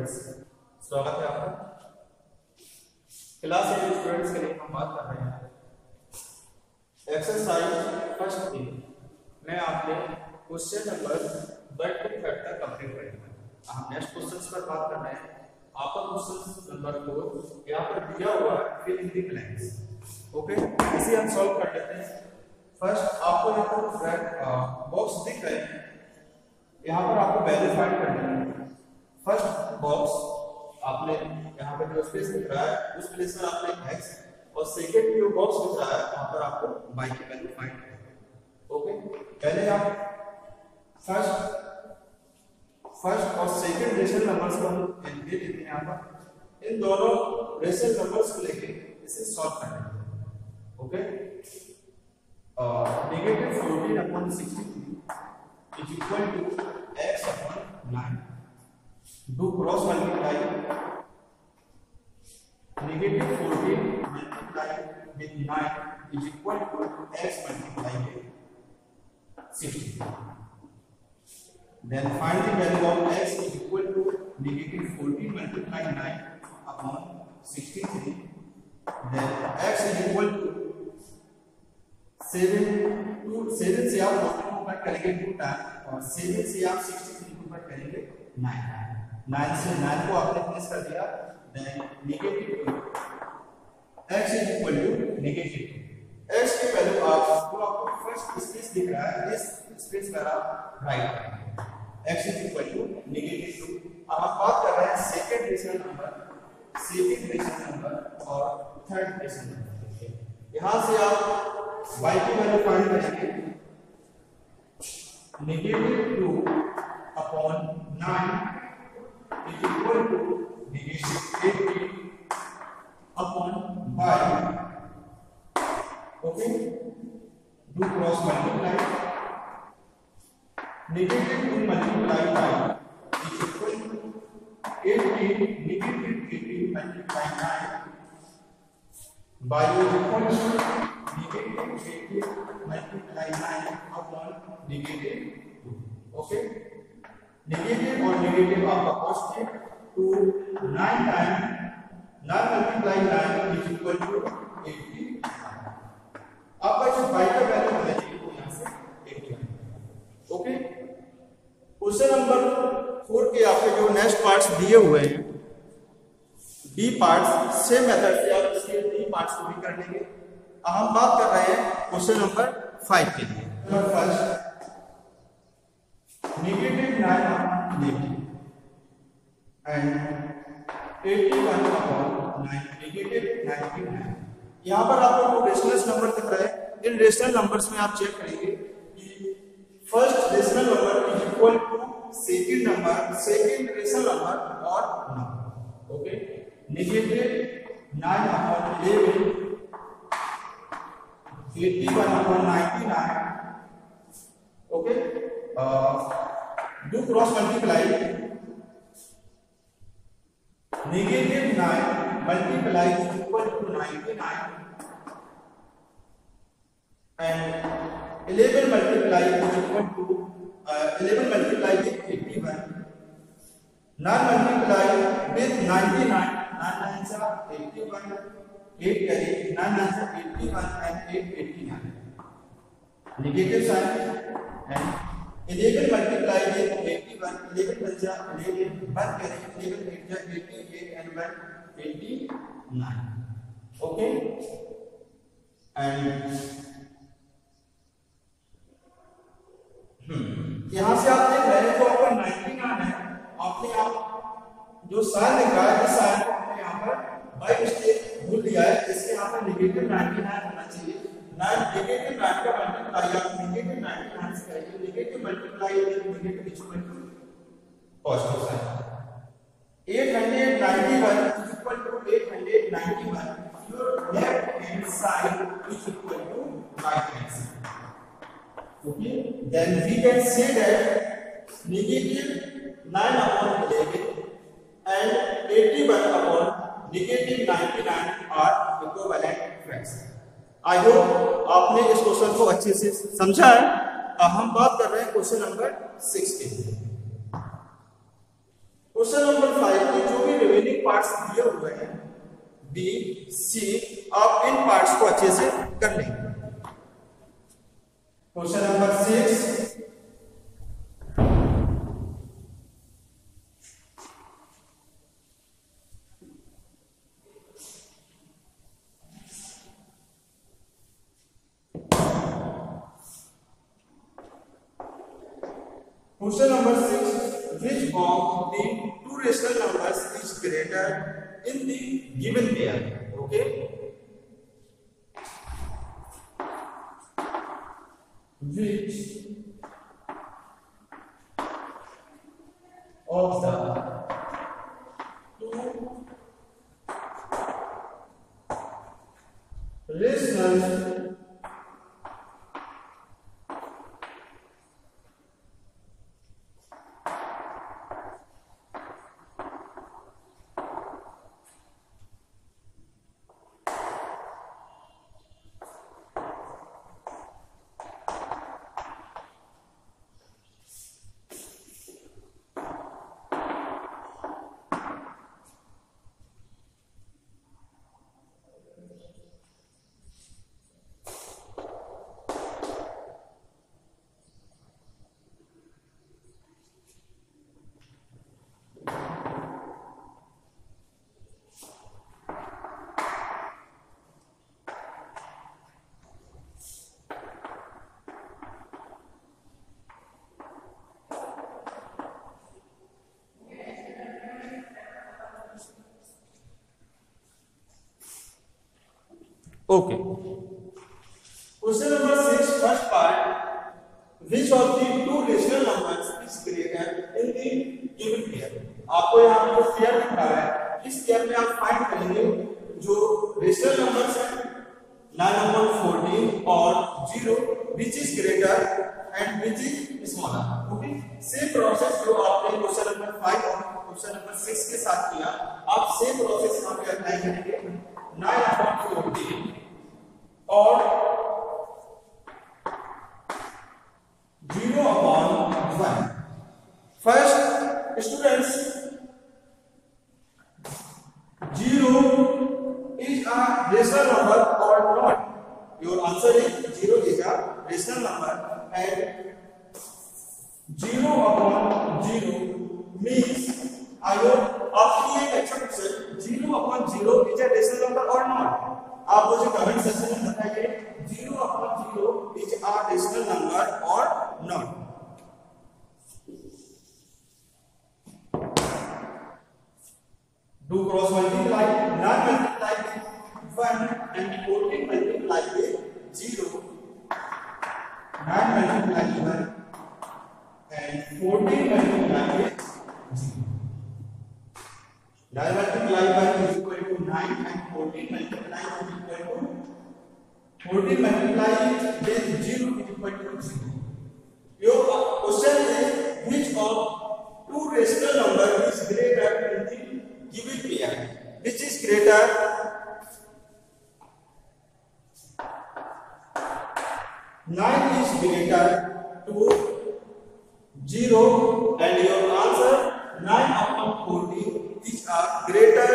Students, स्वागत है आपका। क्लास 8 स्टूडेंट्स के लिए हम बात कर रहे हैं एक्सरसाइज फर्स्ट डे में आपने क्वेश्चन नंबर 1 to 3 तक कंप्लीट करेंगे। हम नेक्स्ट क्वेश्चंस पर बात कर रहे हैं। आपका क्वेश्चन नंबर 4 यहाँ पर दिया हुआ है, fill in the blanks. Okay, इसे हम सॉल्व कर लेते हैं। फर्स्ट आपको यहाँ पर बॉक्स दिख रहे हैं, यहाँ पर आपको वैल्यू फाइंड करनी है। फर्स्ट बॉक्स आपने यहाँ पे जो स्पेस दिख रहा है उस प्लेस पर आपने x और सेकंड जो बॉक्स दिख रहा है वहां पर आपको y की वैल्यू फाइंड करनी है। ओके, पहले आप फर्स्ट और सेकंड रेशनल नंबर्स को हम ले लेते हैं। यहाँ पर इन दोनों रेशनल नंबर्स को लेके इसे सॉल्व करेंगे। Okay, -14/63 is equal to x/9. Do cross multiply -14 multiplied with 9 is equal to x multiplied with 60. Then find the value of x is equal to -14 multiplied 9 upon 63. Then x is equal to 7 से आप 14 को cut करेंगे 2 time और 7 से आप 63 को cut करेंगे 9 time. 9 से 9 को आपने प्लस कर दिया। Then -2 x is equal to -2। x की वैल्यू आपको फर्स्ट स्पेस दिख रहा है, इस स्पेस पर आप राइट करेंगे। x is equal to -2। अब हम बात कर रहे हैं सेकंड रेशनल नंबर और थर्ड रेशनल नंबर। यहां से आप y की वैल्यू फाइंड करेंगे। -2/9 is equal to -80 upon y. Okay, do cross multiply. -2 multiplied by is equal to 80 -80 multiplied 9 by is equal to -80 multiplied 9 upon -2. Okay, negative और negative आपका positive to 9 time 9 multiply 9 is equal to 80। आपका जो y का value है वो यहां से 80 है। ओके, क्वेश्चन नंबर 4 के आपके जो नेक्स्ट पार्ट्स दिए हुए हैं बी पार्ट्स, सेम मेथड से आप इसके डी पार्ट्स को भी कर लेंगे। अब हम बात कर रहे हैं क्वेश्चन नंबर 5 के लिए। Number first -9 and 81/9 -99। यहाँ पर आपको जो रेशनल नंबर दिख रहा है, इन रेशनल नंबर्स में आप चेक करेंगे कि first rational number is equal to second number, second rational number और number. Okay, -9/11 81/99। Okay, do cross multiply -9 multiply is equal to 99 and 11 multiply is equal to 11 multiply with 81, 9 multiply with 99, 9 9s are 81, 8 carry 9 9s are 81 and 8 89, negative sign and 11 multiply with 81, 11 बचा 11 1 करें 11 8 जा 88 and 1 89। Okay, and यहां से आप देख रहे हैं जो आपका 99 है, आपने आप जो साइन लिखा है इस साइन को हमने यहां पर बाय मिस्टेक भूल दिया है। इसके यहां पर -99 होना चाहिए। -9 का मल्टीप्लाई आप -99 से करेंगे। Negative multiply with negative is equal to positive sign. 891 is equal to 891. Your left hand side is equal to right hand side. Okay, then we can say that -9/11 and 81/-99 are equivalent fractions. I hope आपने इस question को अच्छे से समझा है। अब हम बात कर रहे हैं क्वेश्चन नंबर 6 के लिए। क्वेश्चन नंबर 5 की पार्ट्स दिए हुए हैं बी सी, आप इन पार्ट्स को अच्छे से कर लेंगे। Question number 6, Question number 6. Which of the two rational numbers is greater in the given pair? Okay. Which of the two rational Okay. Question number 6, first part. Which of the two rational numbers is greater in the given pair? आपको यहाँ पे जो pair दिख रहा है, इस pair में आप फाइंड करेंगे जो रेशनल नंबर्स हैं 9/14 और 0, which is greater and which is smaller. Okay. Same process जो आपने क्वेश्चन नंबर 5 और क्वेश्चन नंबर 6 के साथ किया, आप सेम प्रोसेस यहाँ पे अप्लाई करेंगे 9/14 और 0/1. First, students, 0 is a rational number or not? Your answer is 0 is a rational number, and 0/0 means आपके लिए अच्छा question 0/0 is a rational number or not? आप मुझे कमेंट सेक्शन में बताइए 0/0 is a rational number or not? Do cross multiply, not multiply with 1 and 14 multiply with 0. 9 multiply with 1 and 14 multiply with 0. 9 multiply 1 is equal to 9 and 14 multiply is equal to 14 multiply with 0 is equal to 0. Your question is which of two rational number is greater in the given pair? Which is greater? 9 is greater to 0 and your answer 9/14 is a greater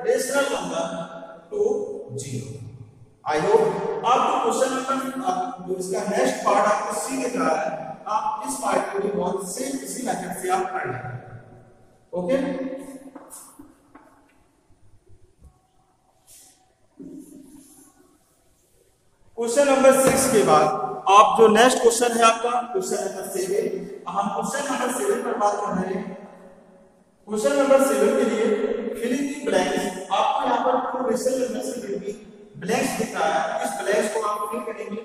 rational number to 0. I hope आपको question number इसका next part आपको सी दिख रहा है, आप इस part को भी बहुत सेम इसी मेथड से आप कर लेंगे. ओके. क्वेश्चन नंबर 6 के बाद आप जो नेक्स्ट क्वेश्चन है आपका क्वेश्चन नंबर 7. हम क्वेश्चन नंबर 7 पर बात कर रहे हैं. क्वेश्चन नंबर 7 के लिए फिल इन द ब्लैंक्स. आपको यहाँ पर टू रेशनल नंबर्स से जुड़ी ब्लैंक्स दिख रहा है, इस ब्लैंक्स को आप फिल करेंगे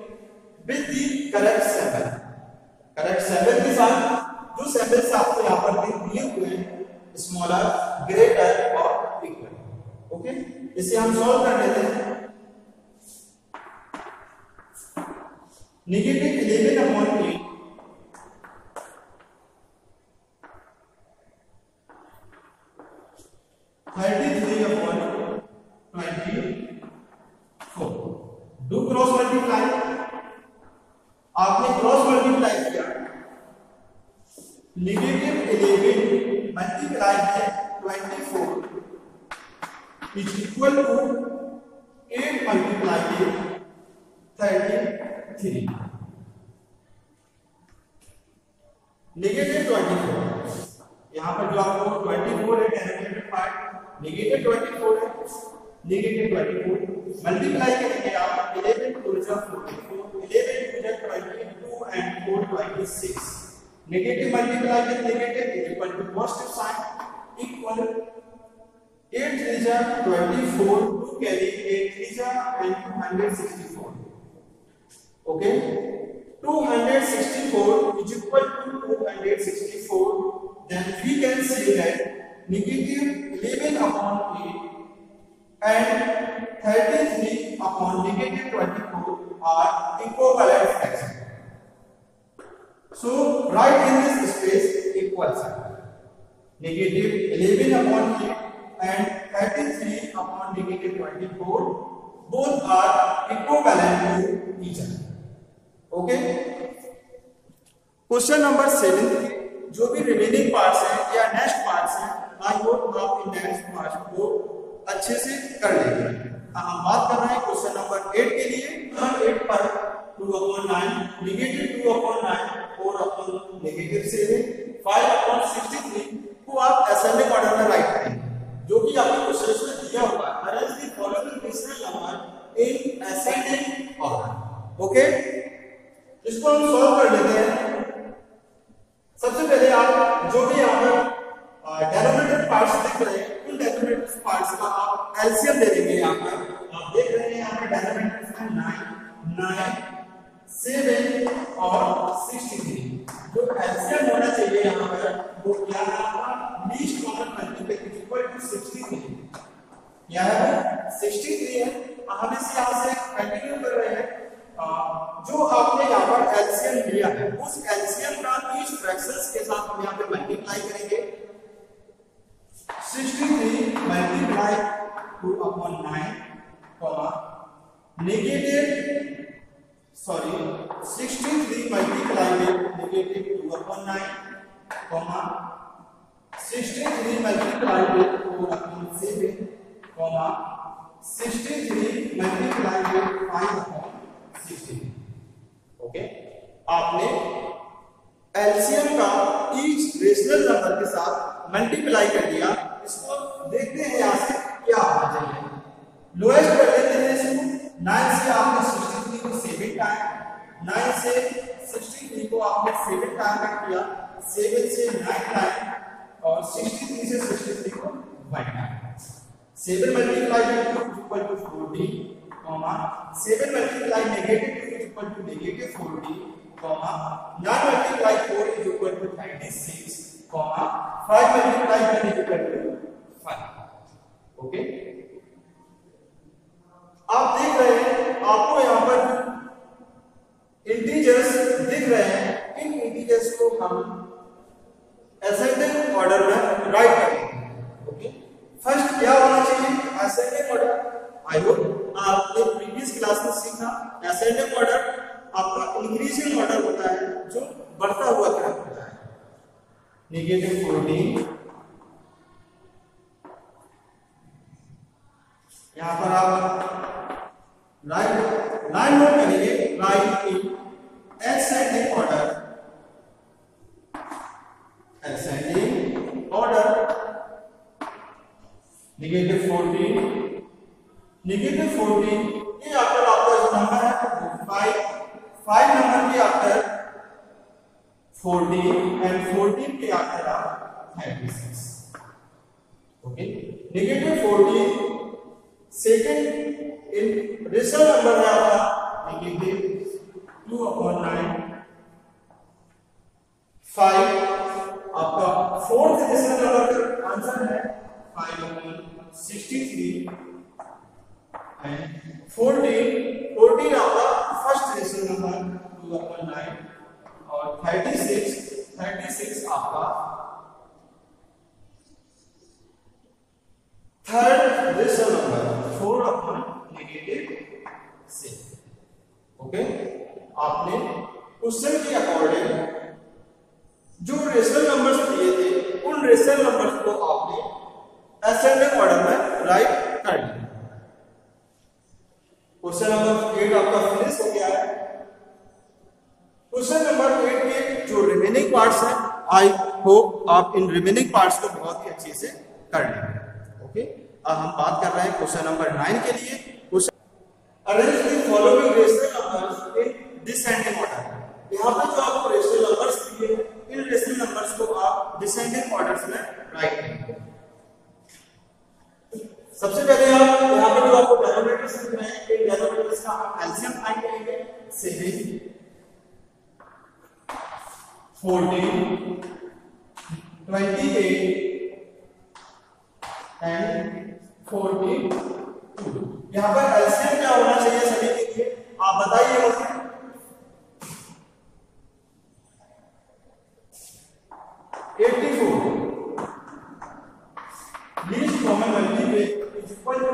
with the correct symbol. Correct symbol के साथ जो सिंबल्स आपको यहाँ पर दिए हुए हैं, स्मॉलर, ग्रेटर और इक्वल. ओके, इसे हम सॉल्व कर लेते हैं. नेगेटिव 11/8 33/24. Do cross multiply. आपने क्रॉस मल्टीप्लाई किया. नेगेटिव 11 मल्टीप्लाई है 24 is equal to 8 multiply 33। Negative 24, यहाँ पर जो आपको 24 है डेरिवेटिव पार्ट, नेगेटिव 24 है, नेगेटिव 24 मल्टीप्लाई करेंगे आप 11 2 जा 44, 11 2 जा 22 and 4 26। Negative multiply with negative equal to positive sign equal 8 3 जा 24 2 कैरी 8 3 जा 264। Okay, 264 is equal to 264, then we can say that negative 11 upon 8 and 33 upon negative 24 are equivalent fractions. So write in this space equal sign. Negative 11 upon 8 and 33 upon negative 24 both are equivalent to each other. Okay, question number 7 जो भी remaining parts हैं या next parts हैं, I hope आप in next parts को अच्छे से कर लेंगे। हम बात कर रहे हैं क्वेश्चन नंबर 8 के लिए। नंबर 8 पर 2/9 नेगेटिव 2/9 4/-7 5/63 को आप असेंडिंग ऑर्डर में राइट करेंगे, जो कि आपके क्वेश्चन में दिया हुआ है। Arrange the following rational number in ascending order. Okay, इसको हम सॉल्व कर लेते हैं। सबसे पहले आप जो भी यहाँ पर डेरिवेटिव पार्ट्स दिख रहे हैं, उन डेरिवेटिव पार्ट्स का आप एलसीएम ले लेंगे। यहाँ पर आप देख रहे हैं यहाँ पर डेरिवेटिव है 9 9 7 और 63। जो एलसीएम होना चाहिए यहाँ पर वो क्या है, आपका least common multiple equal to 63। क्या है, 63 है। हम इसे यहाँ से कंटिन्यू कर रहे हैं। जो आपने यहाँ पर एलसीएम लिया है, उस एलसीएम का ईच फ्रैक्शंस के साथ हम यहाँ पे मल्टीप्लाई करेंगे। 63 multiply 2/9 negative 63 multiply with negative 2/9 63 multiply with 4/7 63 multiply with 5/16। Okay, आपने एलसीएम का ईच रेशनल नंबर के साथ मल्टीप्लाई कर दिया। इसको देखते हैं यहाँ से क्या आना चाहिए। लोएस्ट कर लेते हैं इसको। 9 से आपने 63 को 7 टाइम, 9 से 63 को आपने 7 टाइम किया, 7 से 9 टाइम और 63 से 63 को 1 time. 7 multiply 2 equal to 14, 7 multiply negative 2 is equal to negative 40, 9 multiply 4 is equal to 36, 5 multiply 1 is equal to 5। Okay, आप देख रहे हैं आपको यहाँ पर इंटीजर्स दिख रहे हैं। इन इंटीजर्स को हम असेंडिंग ऑर्डर में राइट करेंगे। ओके, फर्स्ट क्या होना चाहिए, असेंडिंग ऑर्डर। आई होप आपने प्रीवियस क्लास में सीखा असेंडिंग ऑर्डर आपका इंक्रीजिंग ऑर्डर होता है, जो बढ़ता हुआ क्रम होता है। नेगेटिव 14, यहां पर आप राइट लाइन नोट करेंगे, right in ascending order, ascending order negative 14 ये आफ्टर आपका जो नंबर है 5 नंबर के आफ्टर 14 एंड 14 के आफ्टर आप 36। Okay, negative 14 second in rational number है आपका नेगेटिव 2/9 5 आपका फोर्थ रेशनल नंबर का आंसर है 5/63 and 14 आपका फर्स्ट रेशनल नंबर 2/9 और 36 आपका थर्ड रेशनल नंबर 4/6। ओके, आपने क्वेश्चन के अकॉर्डिंग जो रेशनल नंबर्स दिए थे, उन रेशनल नंबर्स को आपने असेंडिंग ऑर्डर में राइट कर लेंगे। क्वेश्चन नंबर 8 आपका फिनिश हो गया है। क्वेश्चन नंबर 8 के जो रिमेनिंग पार्ट्स हैं, आई होप आप इन रिमेनिंग पार्ट्स को बहुत ही अच्छे से कर लेंगे। ओके, अब हम बात कर रहे हैं क्वेश्चन नंबर 9 के लिए। Arrange the following rational numbers in descending order. यहाँ पे जो आपको रेशनल नंबर्स दिए हैं, इन रेशनल नंबर्स को आप डिसेंडिंग ऑर्डर्स में राइट करेंगे। सबसे पहले आप यहाँ पे जो आपको डेनोमिनेटर्स दिख रहे हैं, इन डेनोमिनेटर्स का हम एलसीएम फाइंड करेंगे। 7 14 28 एंड 42। यहाँ पर एलसीएम क्या होना चाहिए सभी के लिए, आप बताइए मुझे। 84 least common multiple is equal to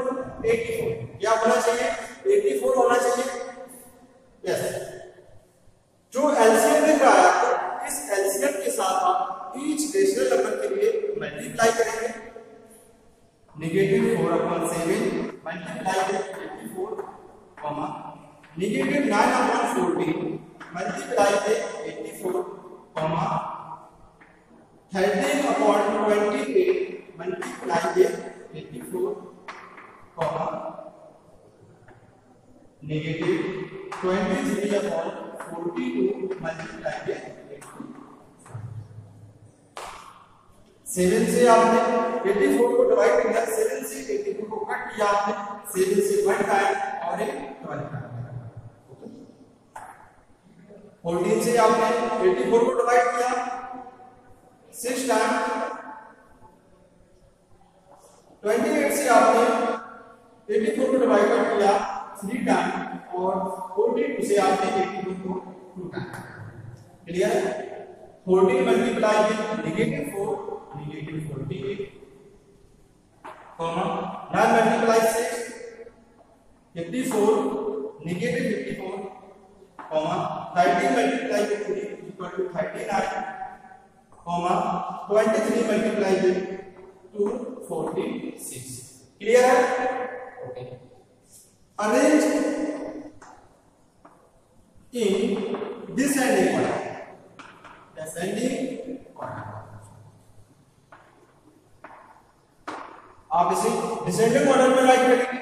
84। क्या होना चाहिए? 84 होना चाहिए। यस, जो एलसीएम दिख रहा है आपको, इस एलसीएम के साथ आप ईच रेशनल नंबर के लिए मल्टीप्लाई करेंगे। -4/7 multiply with 84, -9/14 multiply with 84, 13/28 multiply with 84, -23/42 multiply with 84। 7 से आपने 84 को डिवाइड किया, 7 से 84 को कट किया आपने, 7 से 1 टाइम और एक 12 टाइम। 14 से आपने 84 को डिवाइड किया 6 टाइम, 28 से आपने 84 को डिवाइड किया 3 टाइम और 42 से आपने 82 को 2 टाइम। क्लियर है? 14 multiply with -4 -48, 9 multiply 6 54 -54, 13 multiply with 3 equal to 39, 23 multiply with 2 46। Clear है? Okay, arrange in descending order. Descending order आप इसे डिसेंडिंग ऑर्डर में राइट करेंगे।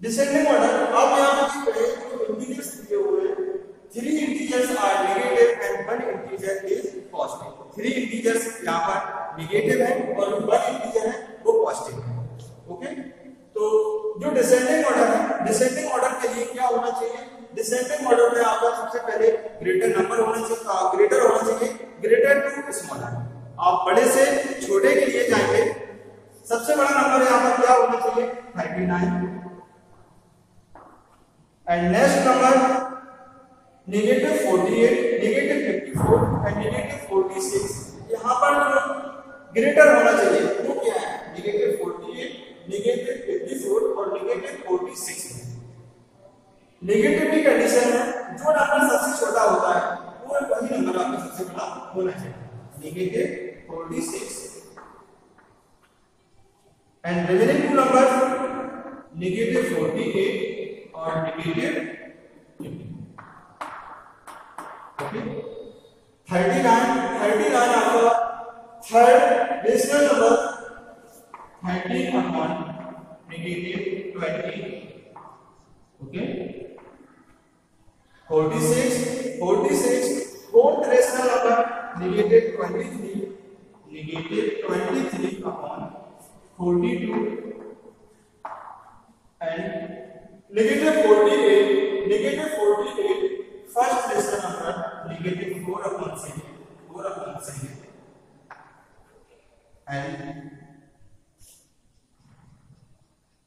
डिसेंडिंग ऑर्डर आप यहां पर देख रहे हैं, जो इंटीजर्स दिए हुए हैं, 3 integers are negative and 1 integer is positive. 3 integers यहां पर नेगेटिव है और 1 इंटीजर है वो पॉजिटिव है। ओके, तो जो डिसेंडिंग ऑर्डर है, डिसेंडिंग ऑर्डर के लिए क्या होना चाहिए? डिसेंडिंग ऑर्डर में आपका सबसे पहले ग्रेटर नंबर होना चाहिए, ग्रेटर होना चाहिए ग्रेटर टू स्मॉलर। आप बड़े से छोटे के लिए जाएंगे, सबसे बड़ा नंबर यहां पर क्या होना चाहिए? 39 एंड नेक्स्ट नंबर -48, -54 एंड -46। यहां पर जो ग्रेटर होना चाहिए वो क्या है? -48, -54 और -46। नेगेटिव की कंडीशन है, जो नंबर सबसे छोटा होता है वो वही नंबर आपका सबसे बड़ा होना चाहिए। -46 and remaining two numbers -48 और -50। ओके, 39 आपका third rational number 13/20। Okay, 46 fourth rational number -23 -23/42 and -48 first rational number -4/7 and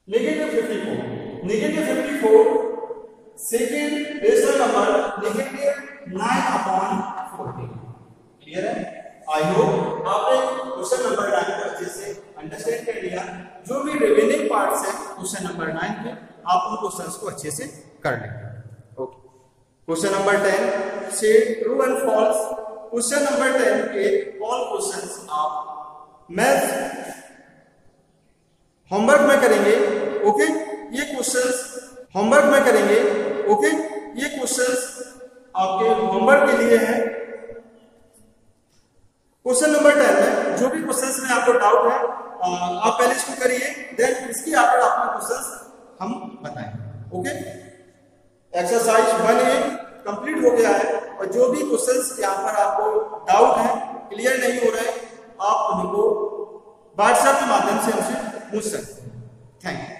-54 second rational number -9/14। Clear है? आई होप आपने क्वेश्चन नंबर 9 को अच्छे से अंडरस्टैंड कर लिया। जो भी रिमेनिंग पार्ट्स हैं क्वेश्चन नंबर 9 के, आप उन क्वेश्चंस को अच्छे से कर लेंगे। ओके, क्वेश्चन नंबर 10 से true and false. Question number 10 के ऑल क्वेश्चंस आप मैथ होमवर्क में करेंगे। ओके, ये क्वेश्चंस होमवर्क में करेंगे। ओके, ये क्वेश्चंस आपके होमवर्क के लिए है। क्वेश्चन नंबर 10 में जो भी क्वेश्चंस में आपको डाउट है आप पहले इसको करिए, देन इसकी आफ्टर आपको क्वेश्चंस हम बताएंगे। ओके, एक्सरसाइज 1A कंप्लीट हो गया है और जो भी क्वेश्चंस यहाँ पर आपको डाउट है, क्लियर नहीं हो रहे, आप उनको व्हाट्सएप के माध्यम से हमसे पूछ सकते हैं। Thank you.